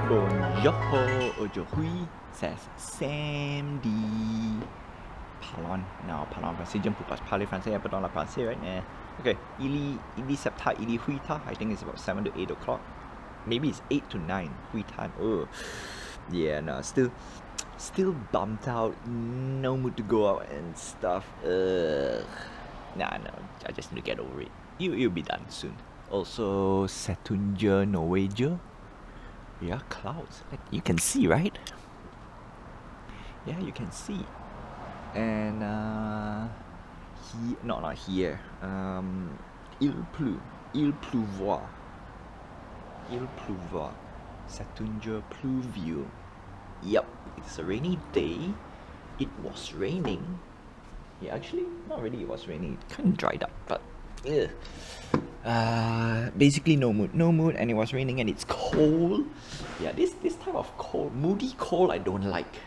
Bonjour, aujourd'hui c'est samedi. Parlons français, je ne peux pas parler français, pas dans la français, right? Okay, il est septembre, il est 8 I think it's about 7 to 8 o'clock. Maybe it's 8 to 9, 8 oh. Yeah, no, still bumped out, no mood to go out and stuff. Nah, no, I just need to get over it. You'll be done soon. Also, Saturn, Norwegia. Yeah, clouds. Like you can see, right? Yeah, you can see. And not here. Il pleuvoir. Saturn pluvieux. Yep, it's a rainy day. It was raining. Yeah, actually, not really. It was raining. It kind of dried up, but yeah. Basically no mood, and it was raining and it's cold. Yeah, this type of cold, moody cold, I don't like.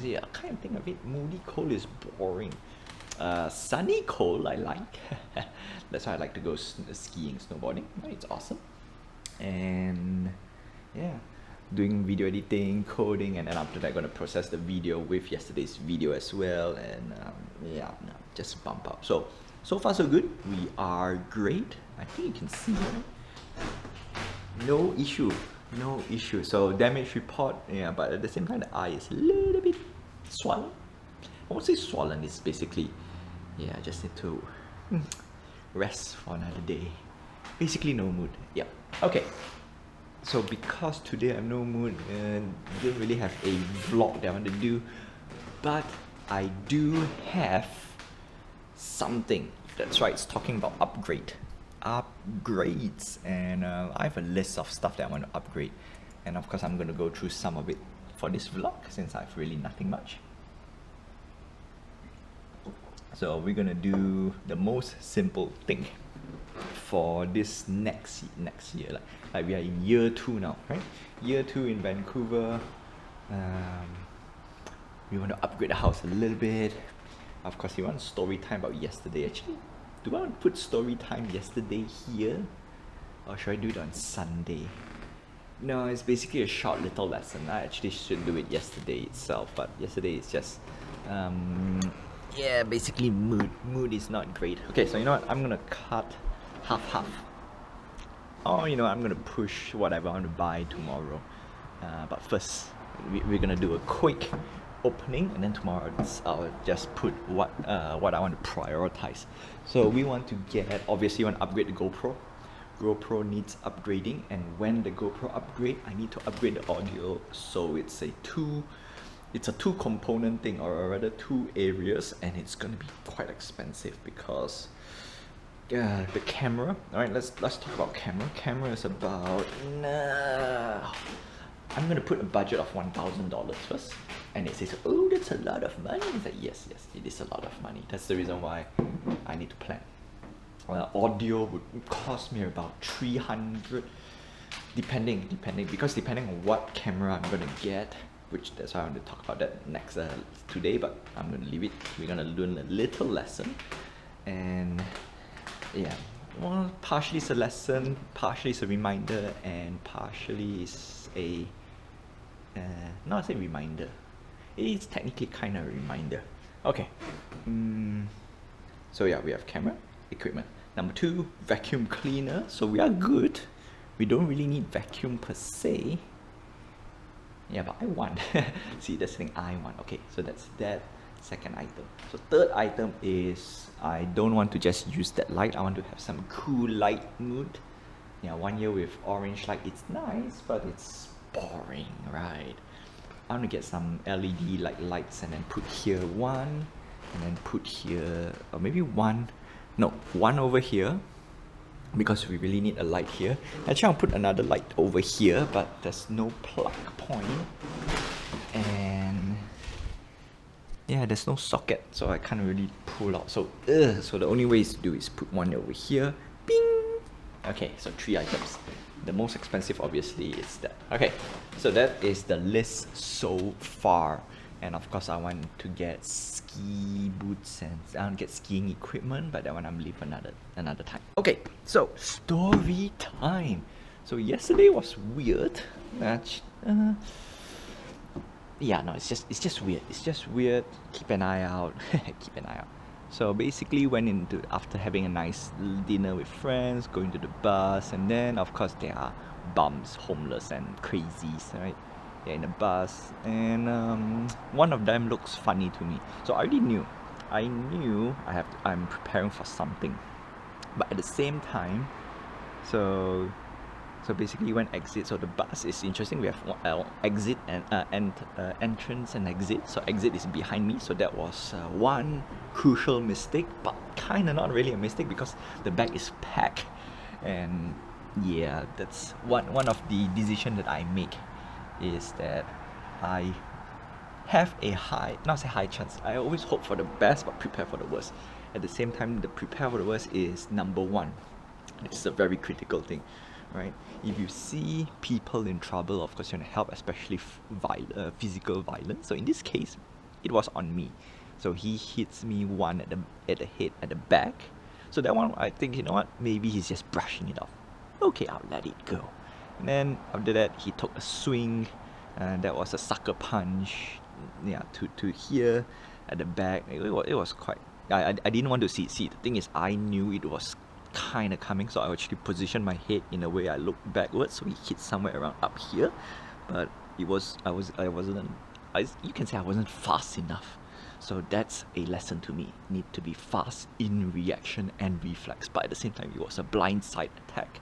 See, I can't think of it. Moody cold is boring. Sunny cold I like. That's why I like to go skiing, snowboarding. It's awesome. And yeah, doing video editing, coding, and then after that, I'm gonna process the video with yesterday's video as well. And yeah, no, just bump up. So far so good. We are great. I think you can see, right? No issue. So damage report, yeah, but at the same time the eye is a little bit swollen. I won't say swollen, it's basically, yeah, I just need to rest for another day. Basically no mood. Yep. Okay. So because today I have no mood and didn't really have a vlog that I want to do, but I do have something. That's right, it's talking about upgrades, and I have a list of stuff that I want to upgrade, and of course I'm going to go through some of it for this vlog since I've really nothing much. So we're going to do the most simple thing for this next year, like we are in year 2 now, right? Year 2 in Vancouver. We want to upgrade the house a little bit. Of course, you want story time about yesterday. Actually, do I want to put story time yesterday here? Or should I do it on Sunday? No, it's basically a short little lesson. I actually should do it yesterday itself, but yesterday is just, yeah, basically mood is not great. Okay, so you know what? I'm gonna cut half. Or you know, I'm gonna push whatever I want to buy tomorrow. But first, we're gonna do a quick opening, and then tomorrow I'll just put what I want to prioritize. So we want to get, obviously, want to upgrade the GoPro. GoPro needs upgrading, and when the GoPro upgrade, I need to upgrade the audio. So it's a two component thing, or rather 2 areas, and it's gonna be quite expensive because the camera. All right, let's talk about camera. Camera is about I'm gonna put a budget of $1,000 first, and it says, oh, that's a lot of money. It's like, yes, it is a lot of money. That's the reason why I need to plan. Audio would cost me about 300, depending on what camera I'm gonna get, which that's why I want to talk about that next today. But I'm gonna leave it. We're gonna learn a little lesson, and yeah. Well, partially it's a lesson, partially it's a reminder, and partially it's a not say reminder. It is technically kind of a reminder. Okay. So yeah, we have camera, equipment. Number 2, vacuum cleaner. So we are good. We don't really need vacuum per se. Yeah, but I want. See, that's the thing I want. Okay, so that's that. Second item. So third item is I don't want to just use that light. I want to have some cool light mood. Yeah, 1 year with orange light. It's nice, but it's boring, right? I want to get some LED lights and then put here one, and then put here, or maybe one over here, because we really need a light here. Actually, I'll put another light over here, but there's no plug point, and yeah, there's no socket, so I can't really pull out. So the only way to do is put one over here. Bing! Okay, so 3 items. The most expensive, obviously, is that. Okay, so that is the list so far. And of course, I want to get ski boots and I want to get skiing equipment, but that one I'm leave another time. Okay, so story time. So yesterday was weird. Yeah, no, it's just weird. It's just weird. Keep an eye out. Keep an eye out. So basically went into after having a nice dinner with friends, going to the bus, and then of course there are bums, homeless and crazies, right? They're in the bus, and one of them looks funny to me. So I already knew. I knew I'm preparing for something, but at the same time, so basically when exit, so the bus is interesting. We have exit and entrance and exit. So exit is behind me, so that was one crucial mistake, but kind of not really a mistake because the back is packed. And yeah, that's one of the decisions that I make, is that I have a not say high chance, I always hope for the best but prepare for the worst. At the same time, the prepare for the worst is number one. It's a very critical thing, right? If you see people in trouble, of course you want to help, especially physical violence. So in this case, it was on me. So he hits me one at the head, at the back. So that one, I think, you know what, maybe he's just brushing it off. Okay, I'll let it go. And then after that, he took a swing, and that was a sucker punch, yeah, to here at the back. It was quite. I didn't want to see. The thing is, I knew it was kind of coming, so I actually positioned my head in a way I looked backwards, so he hit somewhere around up here. But you can say I wasn't fast enough. So that's a lesson to me. Need to be fast in reaction and reflex, but at the same time, it was a blindside attack.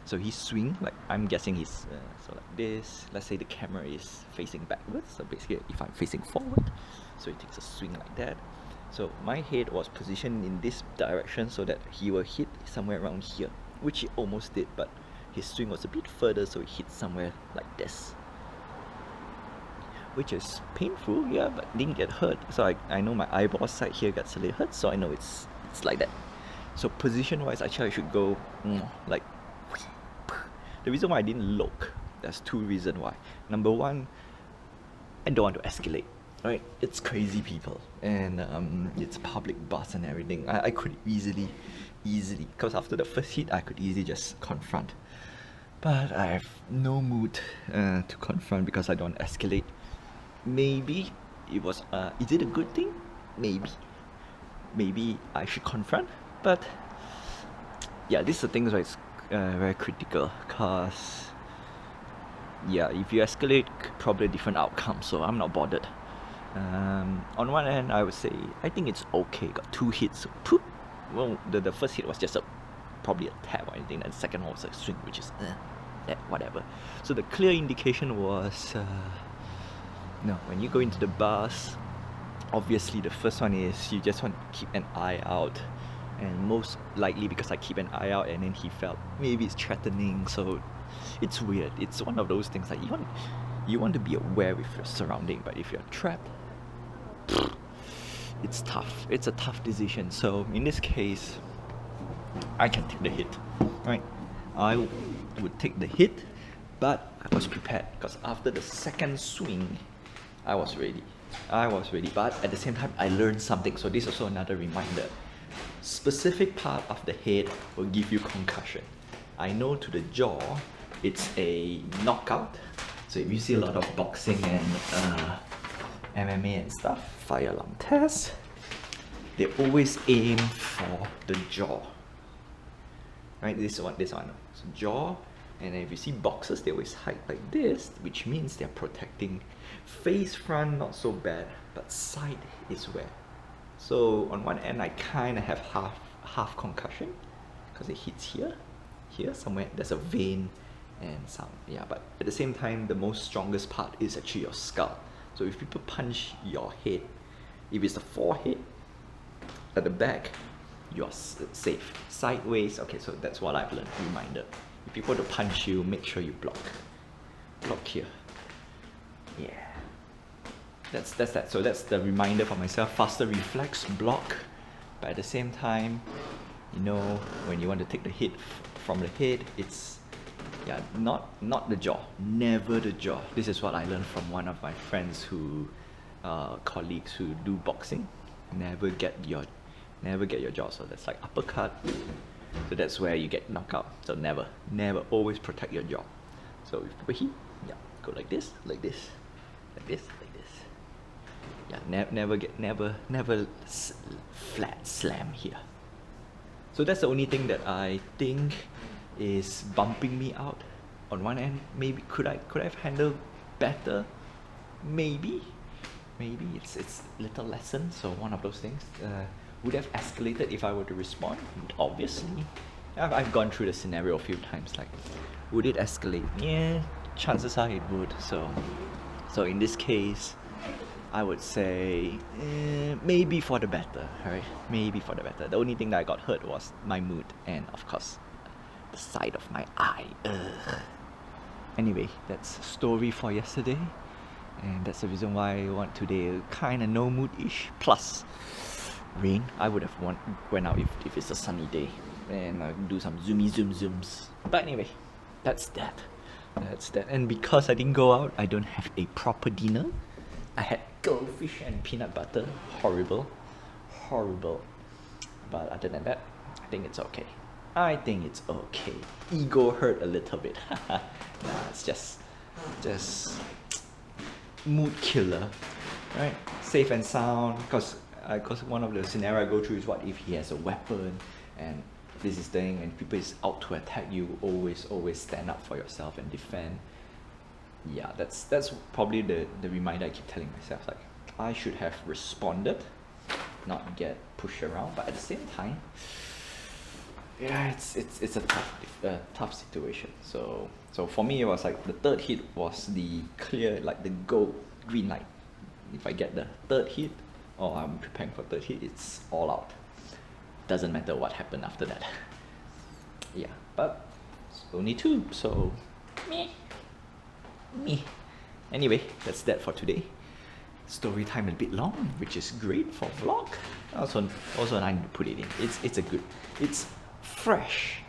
So he swing, like I'm guessing he's so like this. Let's say the camera is facing backwards. So basically, if I'm facing forward, so he takes a swing like that. So my head was positioned in this direction so that he will hit somewhere around here, which he almost did, but his swing was a bit further, so he hit somewhere like this, which is painful, yeah, but didn't get hurt. So I know my eyeball side here gets a little hurt, so I know it's like that. So position wise, actually I should go like. The reason why I didn't look, there's two reasons why. Number one, I don't want to escalate, right? It's crazy people, and it's public bus and everything. I could easily, because after the first hit, I could easily just confront. But I have no mood to confront because I don't escalate. Maybe it was, is it a good thing? Maybe I should confront, but yeah, this is the thing where it's very critical, because yeah, if you escalate, probably a different outcome, so I'm not bothered. On one hand, I would say I think it's okay. Got two hits, so poop. Well, the first hit was just probably a tap or anything, and the second one was a swing, which is whatever. So the clear indication was no, when you go into the bus, obviously the first one is you just want to keep an eye out. And most likely because I keep an eye out, and then he felt maybe it's threatening, so it's weird. It's one of those things like you want to be aware with your surrounding, but if you're trapped, it's tough. It's a tough decision. So in this case, I can take the hit, right? I would take the hit, but I was prepared because after the second swing, I was ready. But at the same time, I learned something. So this is also another reminder. Specific part of the head will give you concussion. I know to the jaw, it's a knockout. So if you see a lot of boxing and MMA and stuff, fire alarm test, they always aim for the jaw. Right, this one. So jaw, and then if you see boxers, they always hide like this, which means they're protecting. Face front, not so bad, but side is where. So on one end, I kind of have half concussion because it hits here somewhere. There's a vein and some, yeah. But at the same time, the most strongest part is actually your skull. So if people punch your head, if it's the forehead at the back, you're safe. Sideways, okay. So that's what I've learned. Reminder: if people want to punch you, make sure you block here. Yeah. That's that. So that's the reminder for myself. Faster reflex, block, but at the same time, you know, when you want to take the hit from the head, it's not the jaw. Never the jaw. This is what I learned from one of my friends colleagues who do boxing. Never get your jaw. So that's like uppercut, So that's where you get knocked out. So never, always protect your jaw. So if people hit, yeah, go like this, like this, like this, like this. Yeah, never flat slam here. So that's the only thing that I think is bumping me out. On one end, maybe could I have handled better? Maybe it's little lesson. So one of those things would have escalated if I were to respond. Obviously, I've gone through the scenario a few times. Like, would it escalate? Yeah, chances are it would. So in this case, I would say maybe for the better, right? Maybe for the better. The only thing that I got hurt was my mood and of course the side of my eye. Ugh. Anyway, that's a story for yesterday, and that's the reason why I want today kind of no mood-ish. Plus rain. I would have went out if it's a sunny day and do some zooms. But anyway, that's that. And because I didn't go out, I don't have a proper dinner. I had goldfish and peanut butter. Horrible. But other than that, I think it's okay. Ego hurt a little bit. Nah, it's just mood killer, right? Safe and sound, because one of the scenario I go through is what if he has a weapon and this is thing and people is out to attack you. Always stand up for yourself and defend. Yeah, that's probably the reminder I keep telling myself, like I should have responded, not get pushed around. But at the same time, yeah, it's a tough situation. So for me, it was like the third hit was the clear, like the green light. If I get the third hit, or I'm preparing for third hit, it's all out. Doesn't matter what happened after that. Yeah, but it's only two, so me. Anyway, that's that for today. Story time a bit long, which is great for vlog. Also I need to put it in. It's fresh,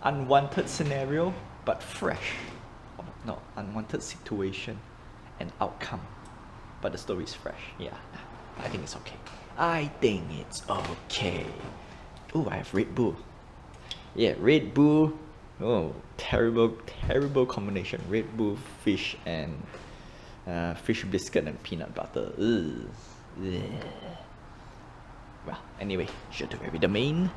unwanted scenario, but fresh. No, unwanted situation and outcome, but the story is fresh. Yeah, I think it's okay. Oh, I have Red Bull. Yeah, Red Bull. Oh, terrible combination. Red Bull, fish, and fish biscuit and peanut butter. Ugh. Well, anyway, sure to vary the main.